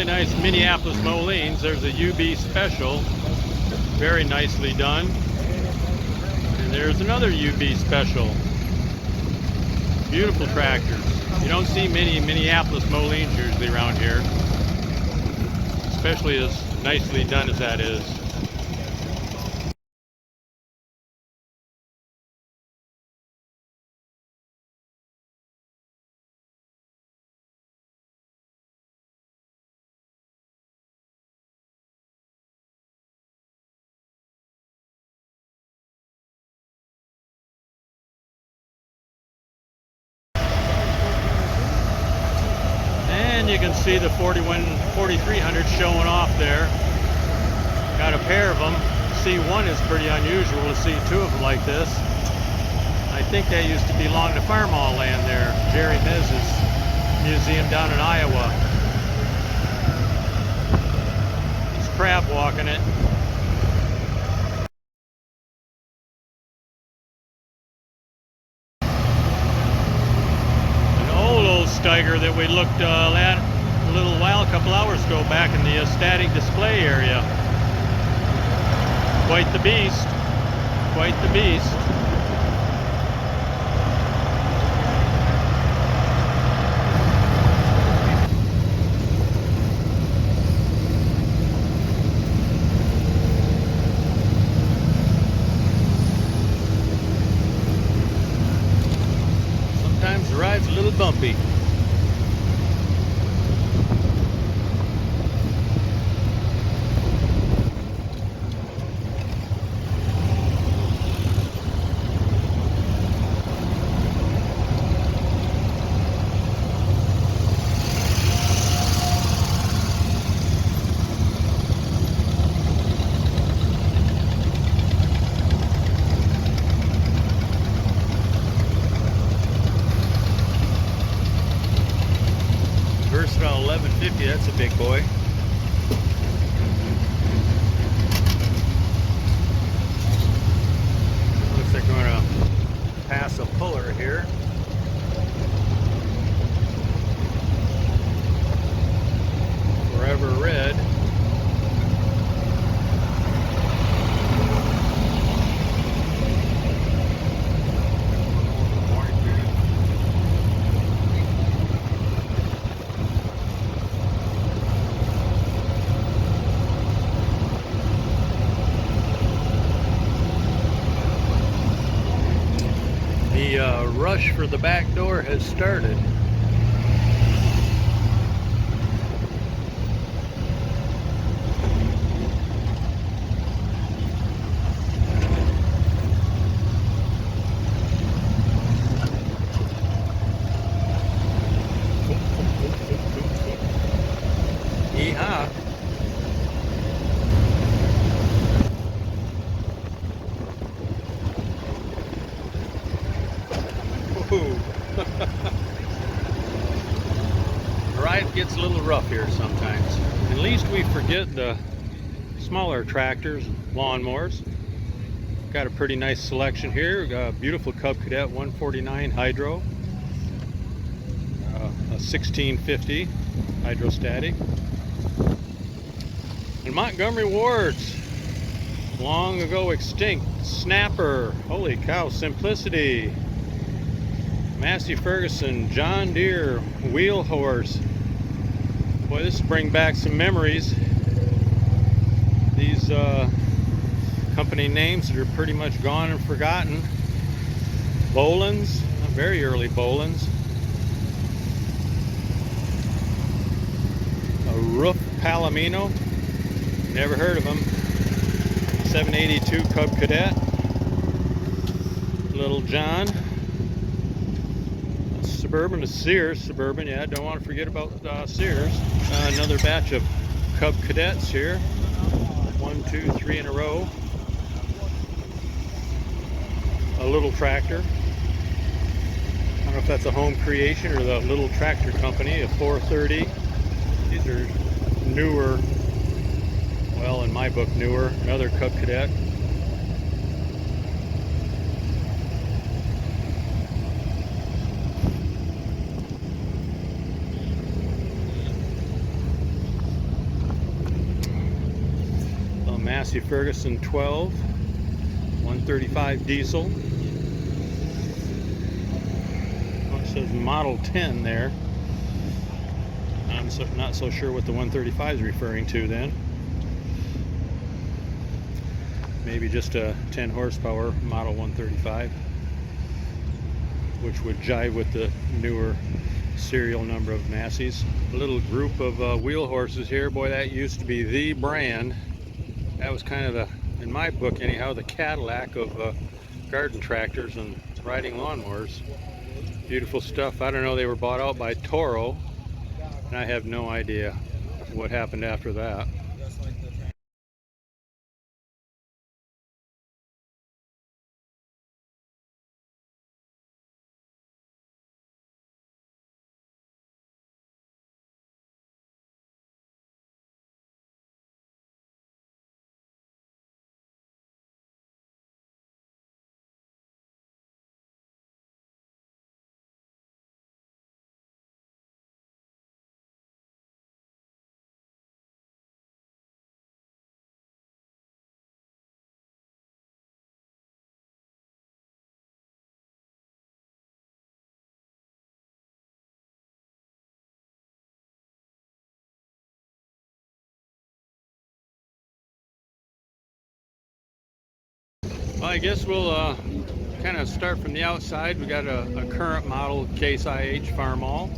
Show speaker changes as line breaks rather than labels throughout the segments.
really nice Minneapolis Molines. There's a UB Special, very nicely done. And there's another UB Special. Beautiful tractors. You don't see many Minneapolis Molines usually around here, especially as nicely done as that is. And you can see the 4300 showing off there. Got a pair of them. See one is pretty unusual to see two of them like this. I think they used to belong to Farmall land there. Jerry Mez's museum down in Iowa. He's crab walking it. Steiger that we looked at a little while, a couple hours ago, back in the static display area. Quite the beast. Quite the beast. Sometimes the ride's a little bumpy. Versatile 1150, that's a big boy. Looks like we're going to pass a puller here. Forever Red. The rush for the back door has started. Yeehaw. The ride gets a little rough here sometimes. At least we forget the smaller tractors and lawnmowers. Got a pretty nice selection here. Got a beautiful Cub Cadet 149 hydro, a 1650 hydrostatic, and Montgomery Ward's long ago extinct Snapper. Holy cow, Simplicity. Massey Ferguson, John Deere, Wheel Horse. Boy, this brings back some memories. These company names that are pretty much gone and forgotten. Boland's, very early Boland's. A Roof Palomino, never heard of them. 782 Cub Cadet. Little John. Suburban, a Sears Suburban, yeah, don't want to forget about Sears. Another batch of Cub Cadets here. 1, 2, 3 in a row. A little tractor. I don't know if that's a home creation or the Little Tractor Company, a 430. These are newer, well, in my book, newer. Another Cub Cadet. Massey Ferguson 12, 135 diesel. Oh, it says Model 10 there. I'm not so sure what the 135 is referring to then. Maybe just a 10 horsepower Model 135, which would jive with the newer serial number of Masseys. A little group of wheel horses here. Boy, that used to be the brand. That was kind of the, in my book anyhow, the Cadillac of garden tractors and riding lawnmowers. Beautiful stuff. I don't know, they were bought out by Toro, and I have no idea what happened after that. Well, I guess we'll kind of start from the outside. We got a current model Case IH Farmall.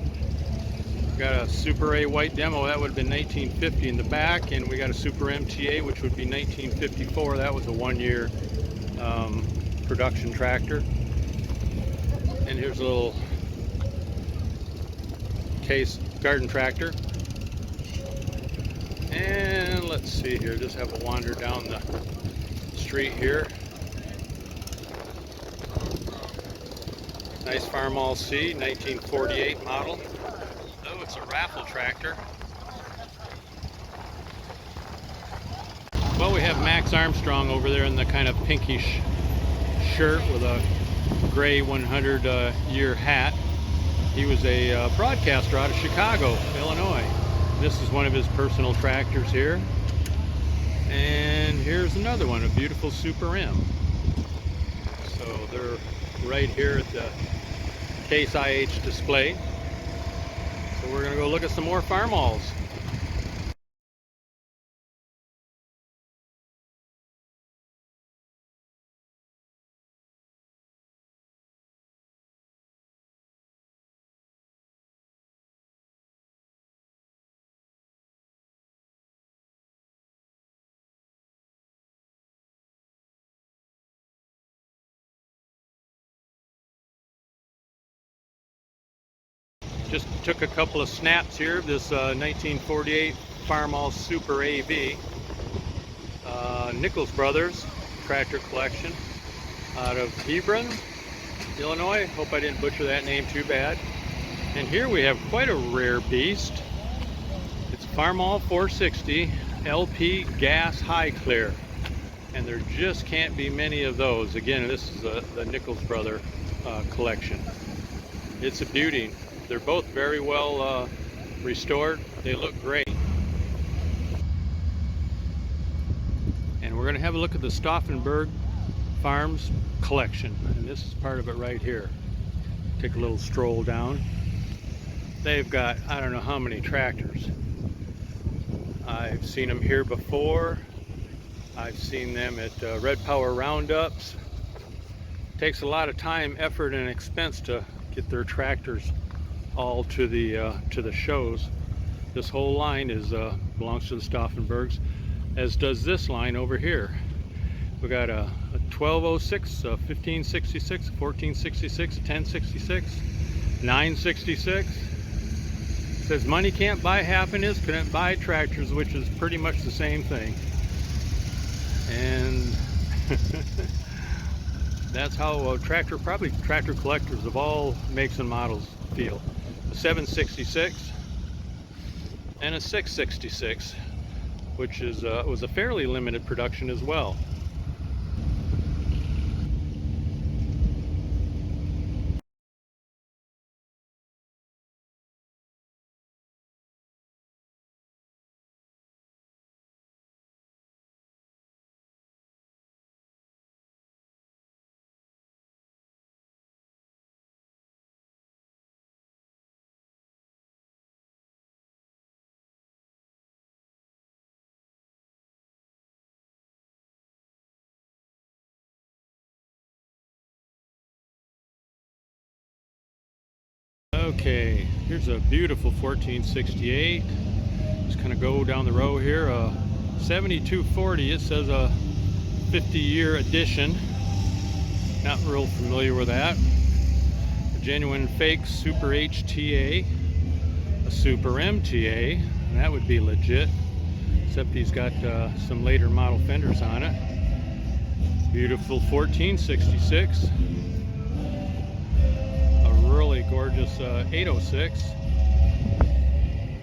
We got a Super A white demo, that would have been 1950 in the back, and we got a Super MTA, which would be 1954. That was a one-year production tractor. And here's a little Case garden tractor. And let's see here, just have a wander down the street here. Nice Farmall C, 1948 model. Oh, it's a raffle tractor. Well, we have Max Armstrong over there in the kind of pinkish shirt with a gray 100-year hat. He was a broadcaster out of Chicago, Illinois. This is one of his personal tractors here. And here's another one, a beautiful Super M. So they're right here at the Case IH display. So we're going to go look at some more Farmalls. Just took a couple of snaps here of this 1948 Farmall Super AV. Nichols Brothers tractor collection out of Hebron, Illinois. Hope I didn't butcher that name too bad. And here we have quite a rare beast. It's Farmall 460 LP gas high clear. And there just can't be many of those. Again, this is the Nichols Brother collection. It's a beauty. They're both very well restored. They look great. And we're going to have a look at the Stauffenberg Farms collection. And this is part of it right here. Take a little stroll down. They've got, I don't know how many tractors. I've seen them here before. I've seen them at Red Power Roundups. It takes a lot of time, effort, and expense to get their tractors all to the shows. This whole line belongs to the Stauffenbergs, as does this line over here. We got a 1206, a 1566, a 1466, a 1066, 966. It says money can't buy happiness, couldn't buy tractors, which is pretty much the same thing. And that's how tractor collectors of all makes and models feel. A 766 and a 666, which was a fairly limited production as well. Okay, here's a beautiful 1468. Just kind of go down the row here. 7240, it says a 50-year edition. Not real familiar with that. A genuine fake Super HTA, a Super MTA, and that would be legit. Except he's got some later model fenders on it. Beautiful 1466. A really gorgeous 806.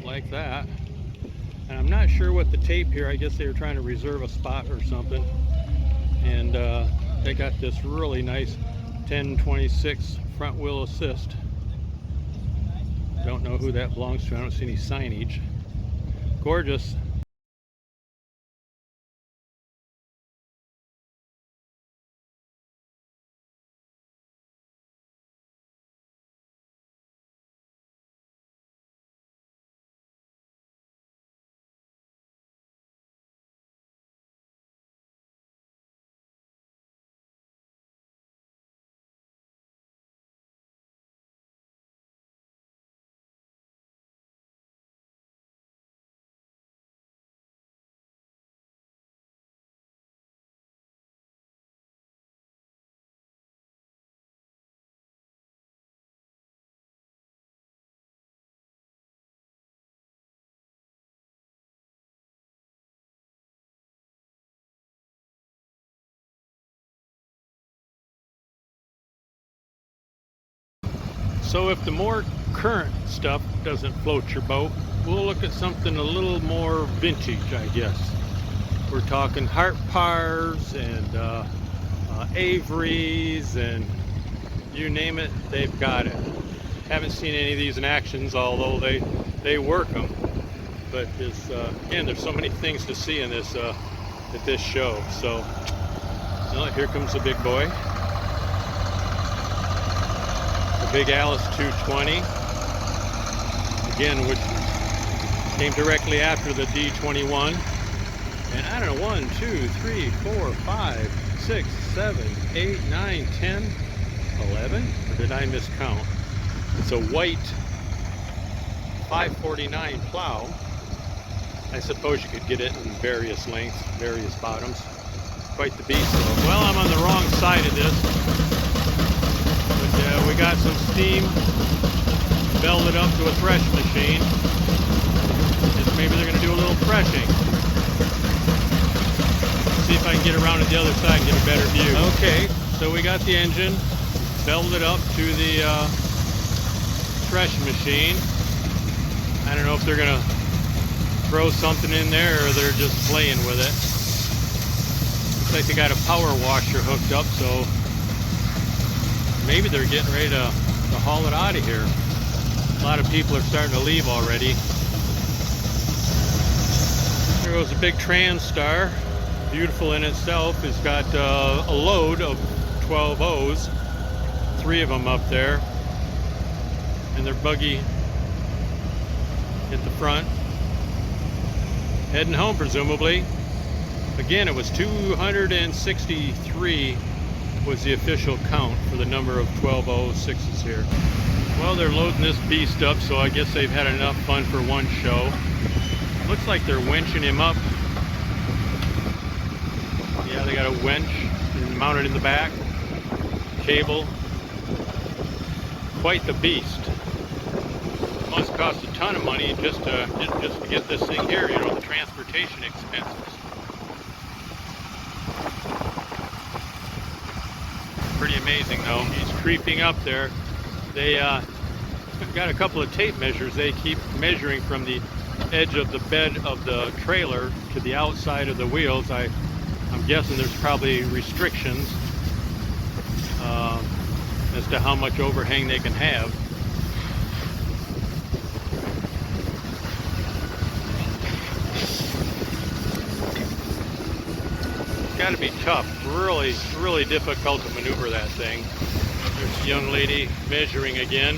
Like that. And I'm not sure what the tape here, I guess they were trying to reserve a spot or something. And they got this really nice 1026 front wheel assist. Don't know who that belongs to. I don't see any signage. Gorgeous. So if the more current stuff doesn't float your boat, we'll look at something a little more vintage, I guess. We're talking Harpars and Averys and you name it, they've got it. Haven't seen any of these in actions, although they work them. But again, there's so many things to see in this at this show. So well, here comes the big boy. Big Alice 220, again, which came directly after the D21. And I don't know, 1, 2, 3, 4, 5, 6, 7, 8, 9, 10, 11, or did I miscount? It's a white 549 plow. I suppose you could get it in various lengths, various bottoms. Quite the beast though. Well, I'm on the wrong side of this. We got some steam belted up to a thresh machine. Just maybe they're going to do a little threshing. See if I can get around to the other side and get a better view. Okay, so we got the engine belted up to the thresh machine. I don't know if they're going to throw something in there or they're just playing with it. Looks like they got a power washer hooked up, so maybe they're getting ready to haul it out of here. A lot of people are starting to leave already. There goes a big TranStar. Beautiful in itself. It's got a load of 12 O's. 3 of them up there. And their buggy at the front. Heading home, presumably. Again, it was 263 was the official count for the number of 1206s here. Well, they're loading this beast up, so I guess they've had enough fun for one show. Looks like they're winching him up. Yeah, they got a winch mounted in the back. Cable. Quite the beast. Must cost a ton of money just to get this thing here, you know, the transportation expenses. Pretty amazing though. He's creeping up there. They got a couple of tape measures. They keep measuring from the edge of the bed of the trailer to the outside of the wheels. I'm guessing there's probably restrictions as to how much overhang they can have. Got to be tough. Really, really difficult to maneuver that thing. There's a young lady measuring again.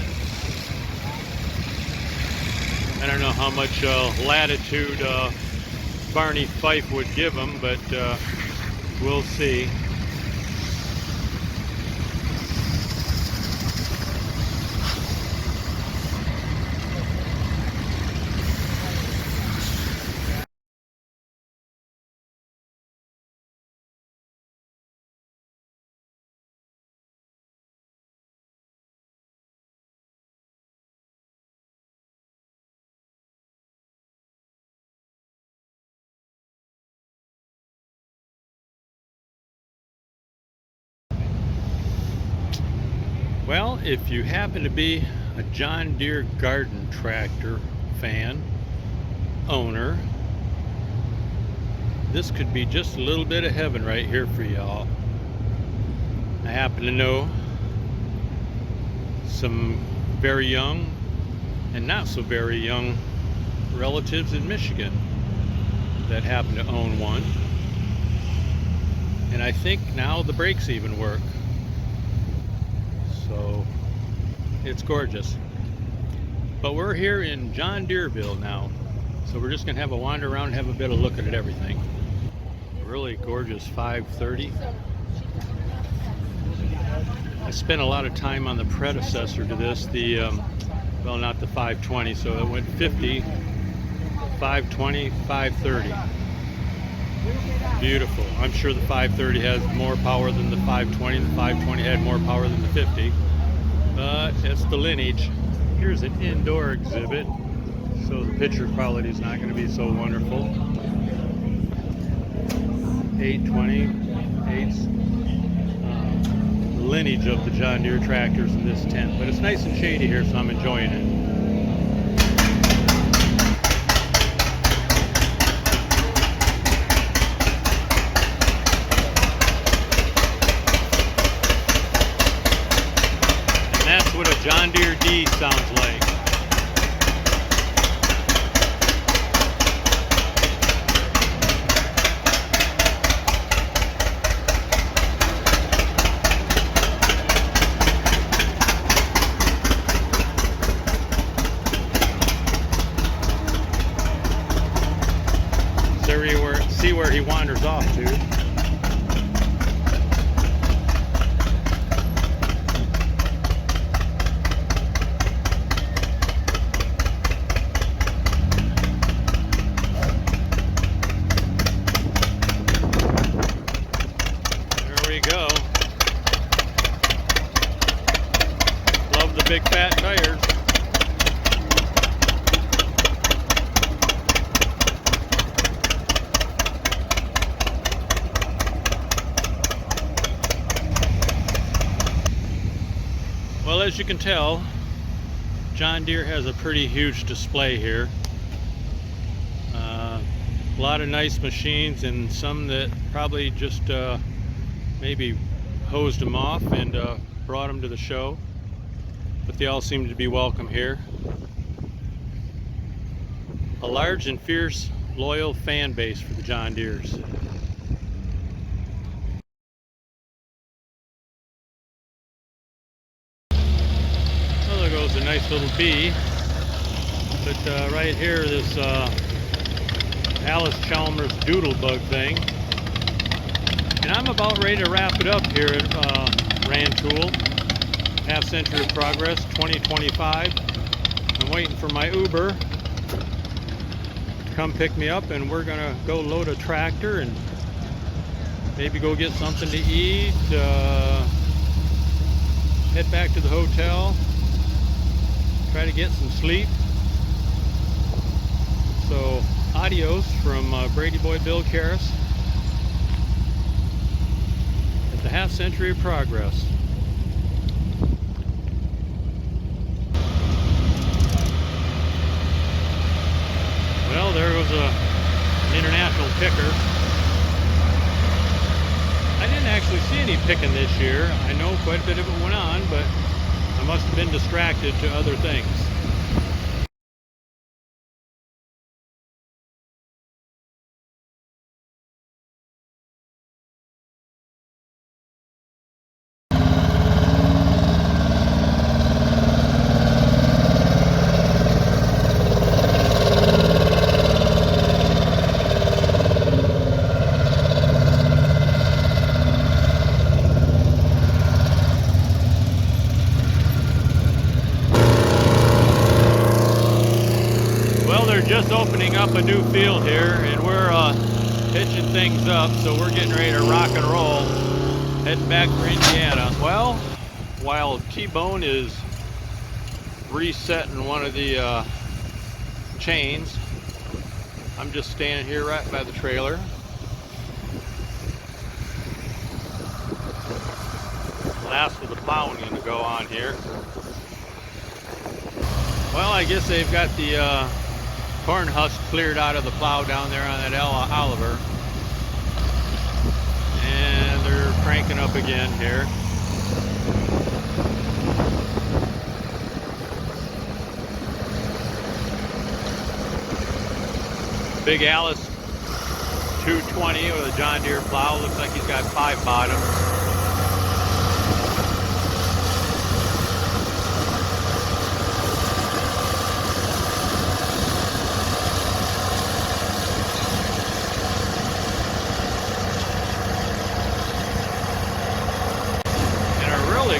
I don't know how much latitude Barney Fife would give them, but we'll see. Well, if you happen to be a John Deere garden tractor fan, owner, this could be just a little bit of heaven right here for y'all. I happen to know some very young and not so very young relatives in Michigan that happen to own one. And I think now the brakes even work. So it's gorgeous. But we're here in John Deereville now. So we're just gonna have a wander around and have a bit of look at everything. Really gorgeous 530. I spent a lot of time on the predecessor to this, the well, not the 520, so it went 50, 520, 530. Beautiful. I'm sure the 530 has more power than the 520. The 520 had more power than the 50. But it's the lineage. Here's an indoor exhibit, so the picture quality is not going to be so wonderful. 820, 8s. Lineage of the John Deere tractors in this tent, but it's nice and shady here, so I'm enjoying it. And that's what a John Deere D sounds like. See where he wanders off to. There we go. Love the big fat tires. Well, as you can tell, John Deere has a pretty huge display here. A lot of nice machines and some that probably just maybe hosed them off and brought them to the show. But they all seem to be welcome here. A large and fierce, loyal fan base for the John Deeres. A nice little bee, but right here this Alice Chalmers doodlebug thing, and I'm about ready to wrap it up here at Rantoul, half century of progress 2025. I'm waiting for my Uber to come pick me up, and we're gonna go load a tractor and maybe go get something to eat, head back to the hotel, try to get some sleep. So adios from Brady Boy Bill Karras at the half century of progress. Well, there was an international picker. I didn't actually see any picking this year. I know quite a bit of it went on, but I must have been distracted to other things. Just opening up a new field here, and we're pitching things up, so we're getting ready to rock and roll, heading back for Indiana. Well, while T-Bone is resetting one of the chains, I'm just standing here right by the trailer. Last of the plowing going to go on here. Well, I guess they've got the corn husk cleared out of the plow down there on that Oliver. And they're cranking up again here. Big Alice 220 with a John Deere plow. Looks like he's got 5 bottoms.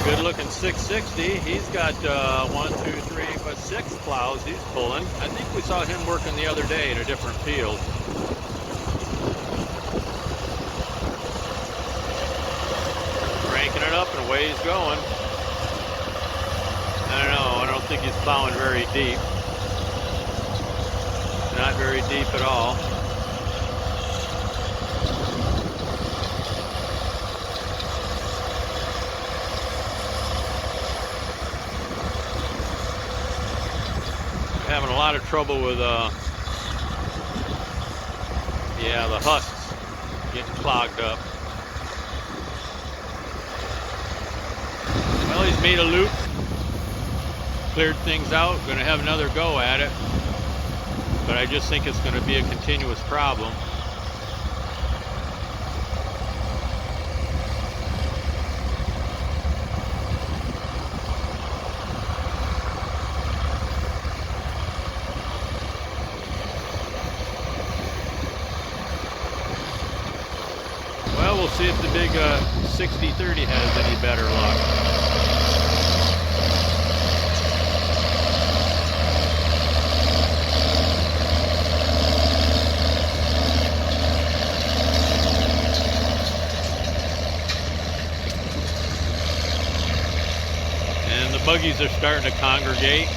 Good looking 660. He's got 1, 2, 3, but 6 plows he's pulling. I think we saw him working the other day in a different field. Cranking it up and away he's going. I don't know. I don't think he's plowing very deep. Not very deep at all. Having a lot of trouble with yeah, the husks getting clogged up. Well, he's made a loop, cleared things out, going to have another go at it, but I just think it's going to be a continuous problem. We'll see if the big 60-30 has any better luck. And the buggies are starting to congregate.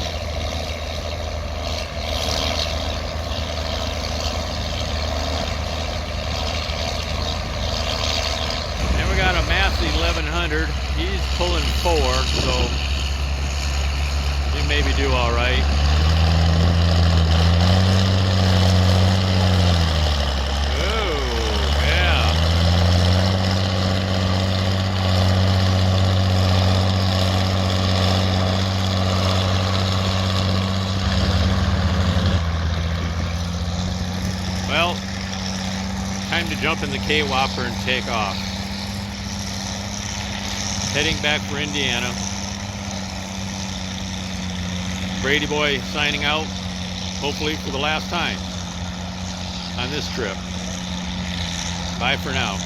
Got a Massey 1100. He's pulling 4, so he maybe do all right. Oh, yeah. Well, time to jump in the K-Whopper and take off. Heading back for Indiana. Brady Boy signing out, hopefully for the last time on this trip. Bye for now.